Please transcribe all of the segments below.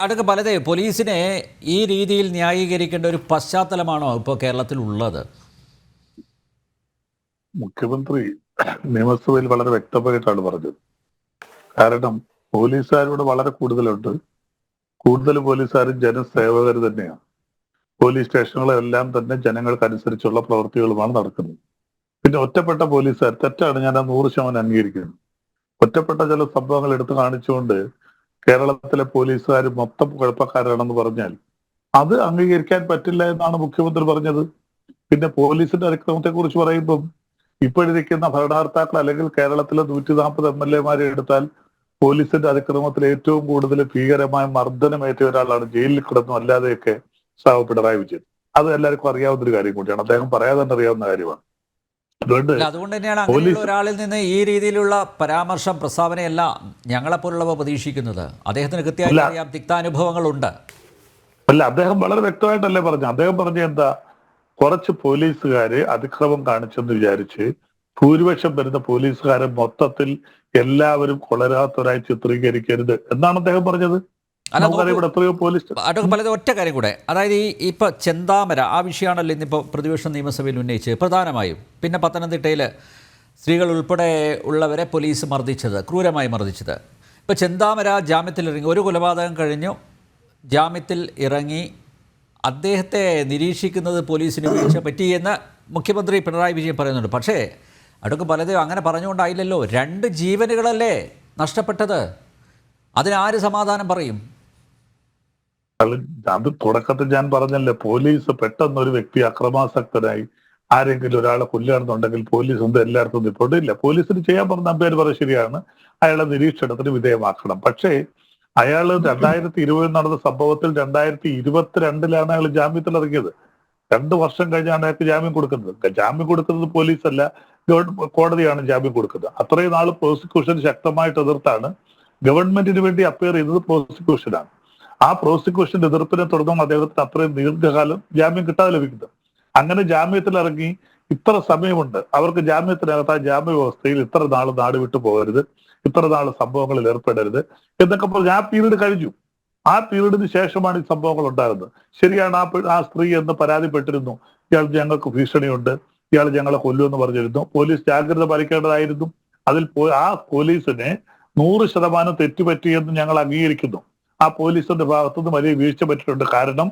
അതൊക്കെ പലതേ പോലീസിനെ ഈ രീതിയിൽ ന്യായീകരിക്കേണ്ട ഒരു പശ്ചാത്തലമാണോ ഇപ്പോൾ കേരളത്തിൽ ഉള്ളത്? മുഖ്യമന്ത്രി നിയമസഭയിൽ വളരെ വ്യക്തമായിട്ടാണ് പറഞ്ഞത്. കാരണം പോലീസുകാരോട് വളരെ കൂടുതലുണ്ട്. കൂടുതൽ പോലീസുകാരും ജനസേവകർ തന്നെയാണ്. പോലീസ് സ്റ്റേഷനുകളെല്ലാം തന്നെ ജനങ്ങൾക്കനുസരിച്ചുള്ള പ്രവൃത്തികളുമാണ് നടക്കുന്നത്. പിന്നെ ഒറ്റപ്പെട്ട പോലീസുകാർ തെറ്റാണ്, ഞാൻ ആ 100% അംഗീകരിക്കുന്നു. ഒറ്റപ്പെട്ട ചില സംഭവങ്ങൾ എടുത്തു കാണിച്ചുകൊണ്ട് കേരളത്തിലെ പോലീസുകാർ മൊത്തം കുഴപ്പക്കാരാണെന്ന് പറഞ്ഞാൽ അത് അംഗീകരിക്കാൻ പറ്റില്ല എന്നാണ് മുഖ്യമന്ത്രി പറഞ്ഞത്. പിന്നെ പോലീസിന്റെ അതിക്രമത്തെ കുറിച്ച് പറയുമ്പം ഇപ്പോഴിരിക്കുന്ന ഭരണകർത്താക്കൾ അല്ലെങ്കിൽ കേരളത്തിലെ 140 MLA എടുത്താൽ പോലീസിന്റെ അതിക്രമത്തിൽ ഏറ്റവും കൂടുതൽ ഭീകരമായ മർദ്ദനമേറ്റ ഒരാളാണ്, ജയിലിൽ കിടന്നു അല്ലാതെയൊക്കെ സാവ് പിണറായി വിജയൻ. അത് എല്ലാവർക്കും അറിയാവുന്ന ഒരു കാര്യം കൂടിയാണ്, അദ്ദേഹം പറയാതെ തന്നെ അറിയാവുന്ന കാര്യമാണ്. അതുകൊണ്ട് തന്നെയാണ് അങ്ങനെയുള്ള ഒരാളിൽ നിന്ന് ഈ രീതിയിലുള്ള പരാമർശം, പ്രസ്താവനയല്ല ഞങ്ങളെപ്പോലുള്ളവ പ്രതീക്ഷിക്കുന്നത്. അദ്ദേഹത്തിന് കൃത്യമായി അറിയാം, തിക്താനുഭവങ്ങളുണ്ട്. അല്ല, അദ്ദേഹം വളരെ വ്യക്തമായിട്ടല്ലേ പറഞ്ഞു. അദ്ദേഹം പറഞ്ഞ എന്താ, കുറച്ച് പോലീസുകാര് അതിക്രമം കാണിച്ചെന്ന് വിചാരിച്ച് ഭൂരിപക്ഷം വരുന്ന പോലീസുകാരെ മൊത്തത്തിൽ എല്ലാവരും കൊളരാത്തവരായി ചിത്രീകരിക്കരുത് എന്നാണ് അദ്ദേഹം പറഞ്ഞത്. പലത് ഒറ്റ കാര്യം കൂടെ, അതായത് ഇപ്പൊ ചെന്താമര ആ വിഷയമാണല്ലോ ഇന്നിപ്പോൾ പ്രതിപക്ഷം നിയമസഭയിൽ ഉന്നയിച്ച് പ്രധാനമായും. പിന്നെ പത്തനംതിട്ടയിൽ സ്ത്രീകൾ ഉൾപ്പെടെ ഉള്ളവരെ പോലീസ് മർദ്ദിച്ചത്, ക്രൂരമായി മർദ്ദിച്ചത്. ഇപ്പൊ ചെന്താമര ജാമ്യത്തിൽ ഇറങ്ങി, ഒരു കൊലപാതകം കഴിഞ്ഞു ജാമ്യത്തിൽ ഇറങ്ങി, അദ്ദേഹത്തെ നിരീക്ഷിക്കുന്നത് പോലീസിന് വീഴ്ച പറ്റിയെന്ന് മുഖ്യമന്ത്രി പിണറായി വിജയൻ പറയുന്നുണ്ട്. പക്ഷേ അടുക്ക് പലതും അങ്ങനെ പറഞ്ഞുകൊണ്ടായില്ലല്ലോ. 2 ജീവനുകളല്ലേ നഷ്ടപ്പെട്ടത്, അതിനാര് സമാധാനം പറയും? അത് തുടക്കത്തിൽ ഞാൻ പറഞ്ഞല്ലേ, പോലീസ് പെട്ടെന്ന് ഒരു വ്യക്തി അക്രമാസക്തനായി ആരെങ്കിലും ഒരാളെ കൊല്ലുകയാണെന്നുണ്ടെങ്കിൽ പോലീസ് എന്ത് എല്ലായിടത്തും റിപ്പോർട്ട് ഇല്ല. പോലീസിന് ചെയ്യാൻ പറഞ്ഞ അമ്പേര് പറയുന്നത് ശരിയാണ്, അയാളെ നിരീക്ഷണത്തിന് വിധേയമാക്കണം. പക്ഷേ അയാള് 2020 നടന്ന സംഭവത്തിൽ 2022 അയാൾ ജാമ്യത്തിൽ ഇറങ്ങിയത്. 2 വർഷം കഴിഞ്ഞാണ് അയാൾക്ക് ജാമ്യം കൊടുക്കുന്നത്. ജാമ്യം കൊടുക്കുന്നത് പോലീസല്ല, കോടതിയാണ് ജാമ്യം കൊടുക്കുന്നത്. അത്രയും നാൾ പ്രോസിക്യൂഷൻ ശക്തമായിട്ട് എതിർത്താണ്. ഗവൺമെന്റിന് വേണ്ടി അപ്പയർ ചെയ്തത് പ്രോസിക്യൂഷനാണ്. ആ പ്രോസിക്യൂഷന്റെ എതിർപ്പിനെ തുടർന്നാണ് അദ്ദേഹത്തിന് അത്രയും ദീർഘകാലം ജാമ്യം കിട്ടാതെ ലഭിക്കുന്നത്. അങ്ങനെ ജാമ്യത്തിൽ ഇറങ്ങി ഇത്ര സമയമുണ്ട്, അവർക്ക് ജാമ്യത്തിനകത്ത് ആ ജാമ്യ വ്യവസ്ഥയിൽ ഇത്ര നാൾ നാട് വിട്ടു പോകരുത്, ഇത്ര നാൾ സംഭവങ്ങളിൽ ഏർപ്പെടരുത് എന്നൊക്കെ പറഞ്ഞ് ആ പീരീഡ് കഴിഞ്ഞു. ആ പീരീഡിന് ശേഷമാണ് ഈ സംഭവങ്ങൾ ഉണ്ടാകുന്നത്. ശരിയാണ്, ആ സ്ത്രീ എന്ന് പരാതിപ്പെട്ടിരുന്നു, ഇയാൾ ഞങ്ങൾക്ക് ഭീഷണിയുണ്ട്, ഇയാൾ ഞങ്ങളെ കൊല്ലുമെന്ന് പറഞ്ഞിരുന്നു. പോലീസ് ജാഗ്രത പാലിക്കേണ്ടതായിരുന്നു. അതിൽ ആ പോലീസിനെ 100% തെറ്റുപറ്റിയെന്ന് ഞങ്ങൾ അംഗീകരിക്കുന്നു. ആ പോലീസിന്റെ ഭാഗത്തുനിന്ന് വലിയ വീഴ്ച പറ്റിയിട്ടുണ്ട്. കാരണം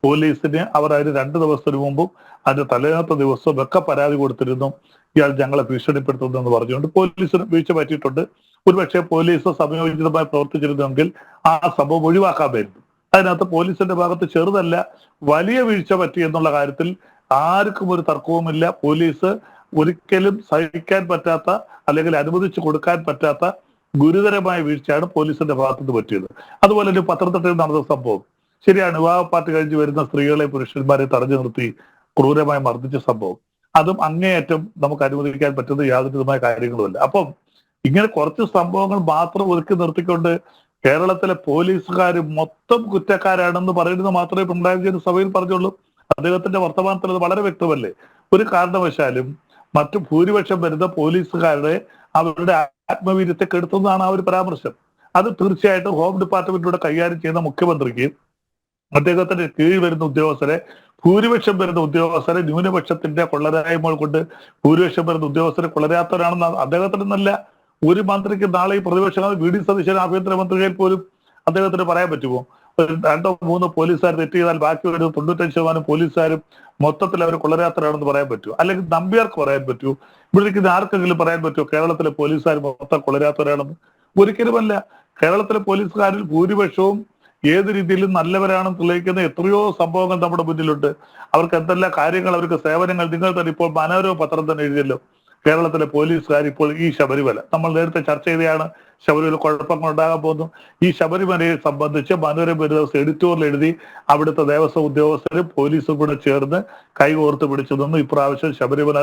പോലീസിന് അവർ അതിന് 2 ദിവസത്തിന് മുമ്പും അതിന്റെ തലേന്നത്തെ ദിവസവും ഒക്കെ പരാതി കൊടുത്തിരുന്നു, ഇയാൾ ഞങ്ങളെ ഭീഷണിപ്പെടുത്തുന്നു എന്ന് പറഞ്ഞുകൊണ്ട്. പോലീസിന് വീഴ്ച പറ്റിയിട്ടുണ്ട്. ഒരുപക്ഷെ പോലീസ് സമയോചിതമായി പ്രവർത്തിച്ചിരുന്നെങ്കിൽ ആ സംഭവം ഒഴിവാക്കാമായിരുന്നു. അതിനകത്ത് പോലീസിന്റെ ഭാഗത്ത് ചെറുതല്ല വലിയ വീഴ്ച പറ്റി എന്നുള്ള കാര്യത്തിൽ ആർക്കും ഒരു തർക്കവുമില്ല. പോലീസ് ഒരിക്കലും സഹിക്കാൻ പറ്റാത്ത അല്ലെങ്കിൽ അനുവദിച്ചു കൊടുക്കാൻ പറ്റാത്ത ഗുരുതരമായ വീഴ്ചയാണ് പോലീസിന്റെ ഭാഗത്തുനിന്ന് പറ്റിയത്. അതുപോലെ തന്നെ പത്തനംതിട്ടയിൽ നടന്ന സംഭവം ശരിയാണ്, വിവാഹ പാർട്ടി കഴിഞ്ഞ് വരുന്ന സ്ത്രീകളെ പുരുഷന്മാരെ തടഞ്ഞു നിർത്തി ക്രൂരമായി മർദ്ദിച്ച സംഭവം, അതും അങ്ങേയറ്റം നമുക്ക് അനുവദിക്കാൻ പറ്റുന്ന യാതൊരു വിധമായ കാര്യങ്ങളുമല്ല. അപ്പം ഇങ്ങനെ കുറച്ച് സംഭവങ്ങൾ മാത്രം ഒതുക്കി നിർത്തിക്കൊണ്ട് കേരളത്തിലെ പോലീസുകാർ മൊത്തം കുറ്റക്കാരാണെന്ന് പറയുന്നത് മാത്രമേ പിണറായി വിജയൻ സഭയിൽ പറഞ്ഞുള്ളൂ. അദ്ദേഹത്തിന്റെ വർത്തമാനത്തിൽ അത് വളരെ വ്യക്തമല്ലേ. ഒരു കാരണവശാലും മറ്റു ഭൂരിപക്ഷം വരുന്ന പോലീസുകാരുടെ അവരുടെ ആത്മവീര്യത്തെ കെടുത്തുന്നതാണ് ആ ഒരു പരാമർശം. അത് തീർച്ചയായിട്ടും ഹോം ഡിപ്പാർട്ട്മെന്റിലൂടെ കൈകാര്യം ചെയ്യുന്ന മുഖ്യമന്ത്രിക്ക് അദ്ദേഹത്തിന്റെ കീഴിൽ വരുന്ന ഉദ്യോഗസ്ഥരെ, ഭൂരിപക്ഷം വരുന്ന ഉദ്യോഗസ്ഥരെ ന്യൂനപക്ഷത്തിന്റെ കൊള്ളരായ്മകൾ കൊണ്ട് ഭൂരിപക്ഷം വരുന്ന ഉദ്യോഗസ്ഥരെ കൊള്ളരാത്തവരാണെന്ന് അദ്ദേഹത്തിന് നല്ല ഒരു മന്ത്രിക്ക് നാളെ ഈ പ്രതിപക്ഷ വി.ഡി. സതീശൻ ആഭ്യന്തരമന്ത്രിയിൽ പോലും അദ്ദേഹത്തിന് പറയാൻ പറ്റുമോ? 2-3 പോലീസുകാർ തെറ്റ് ചെയ്താൽ ബാക്കി വരുന്ന 95% പോലീസുകാരും മൊത്തത്തിൽ അവർ കൊള്ളരാത്തവരാണെന്ന് പറയാൻ പറ്റുമോ? അല്ലെങ്കിൽ നമ്പ്യാർക്ക് പറയാൻ പറ്റുമോ? ഇവിടെ ആർക്കെങ്കിലും പറയാൻ പറ്റുമോ കേരളത്തിലെ പോലീസുകാർ മൊത്തം കൊള്ളരാത്തവരാണെന്ന്? ഒരിക്കലുമല്ല. കേരളത്തിലെ പോലീസുകാരിൽ ഭൂരിപക്ഷവും ഏത് രീതിയിലും നല്ലവരാണെന്ന് തെളിയിക്കുന്ന എത്രയോ സംഭവങ്ങൾ നമ്മുടെ മുന്നിലുണ്ട്. അവർക്ക് എന്തെല്ലാം കാര്യങ്ങൾ, അവർക്ക് സേവനങ്ങൾ, നിങ്ങൾ തന്നെ ഇപ്പോൾ മനോരമ പത്രം തന്നെ എഴുതിയല്ലോ, കേരളത്തിലെ പോലീസുകാർ ഇപ്പോൾ ഈ ശബരിമല, നമ്മൾ നേരത്തെ ചർച്ച ചെയ്തതാണ്, ശബരിമല കുഴപ്പങ്ങൾ ഉണ്ടാകാൻ പോകുന്നു. ഈ ശബരിമലയെ സംബന്ധിച്ച് മനോരമ ഒരു ദിവസം എഡിറ്റോറിയൽ എഴുതി, അവിടുത്തെ ദേവസ്വം ഉദ്യോഗസ്ഥരും പോലീസും കൂടെ ചേർന്ന് കൈകോർത്ത് പിടിച്ചു നിന്നു. ഇപ്രാവശ്യം ശബരിമല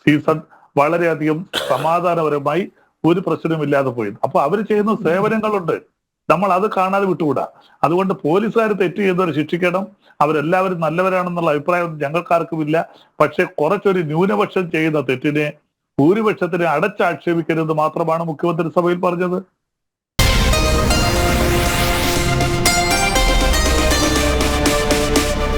സീസൺ വളരെയധികം സമാധാനപരമായി ഒരു പ്രശ്നമില്ലാതെ പോയി. അപ്പൊ അവർ ചെയ്യുന്ന സേവനങ്ങളുണ്ട്, നമ്മൾ അത് കാണാതെ വിട്ടുകൂടാ. അതുകൊണ്ട് പോലീസുകാർ തെറ്റ് ചെയ്തവരെ ശിക്ഷിക്കണം, അവരെല്ലാവരും നല്ലവരാണെന്നുള്ള അഭിപ്രായം ഞങ്ങൾക്കാർക്കുമില്ല. പക്ഷെ കുറച്ചൊരു ന്യൂനപക്ഷം ചെയ്യുന്ന തെറ്റിനെ ഭൂരിപക്ഷത്തിനെ അടച്ചാക്ഷേപിക്കരുത് മാത്രമാണ് മുഖ്യമന്ത്രി സഭയിൽ പറഞ്ഞത്.